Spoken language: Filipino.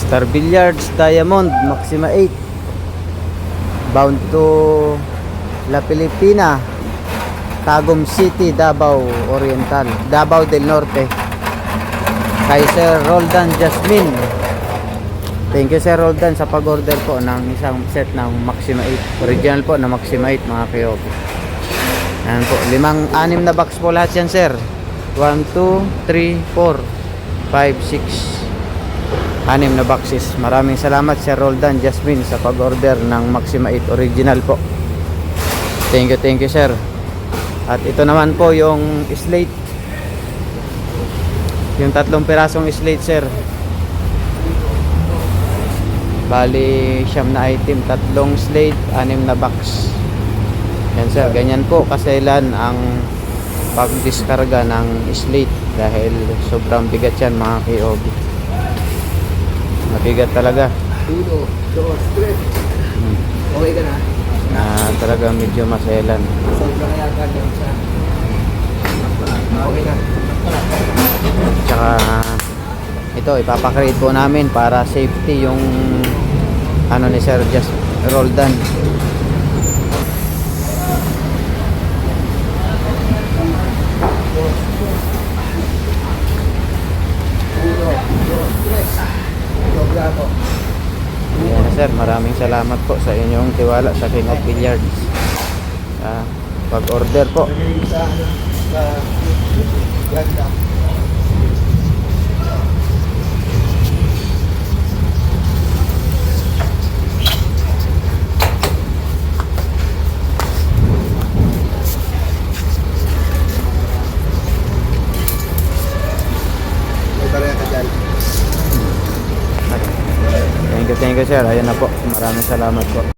Star Billiards Diamond Maxima 8, bound to La Pilipina, Tagum City, Davao Oriental, Davao del Norte, kay Sir Roldan Jasmine. Thank you Sir Roldan sa pag-order po ng isang set ng Maxima 8, original po na Maxima 8 mga kayobi. Ayan po, 6 na box po lahat yan sir. 1, 2, 3, 4, 5, 6, 6 na boxes. Maraming salamat Sir Roldan Jasmine sa pag-order ng Maxima 8 original po. Thank you sir. At ito naman po yung slate, yung 3 pirasong slate sir. Bali 9 na item, 3 slate, 6 na box. Yan sir, ganyan po kasailan ang pagdiskarga ng slate dahil sobrang bigat yan mga KOB. Mabigat talaga. 1, 2, 3. Okay ka na? Na talaga medyo masailan. Sobra kaya ka dyan sa... Okay na. Tsaka ito ipapakreate po namin para safety yung ano ni Sir Just Roldan. Ayan sir, maraming salamat po sa inyong tiwala sa King of Billiards. Pag-order po. Thank you sir. Ayan na po. Maraming salamat po.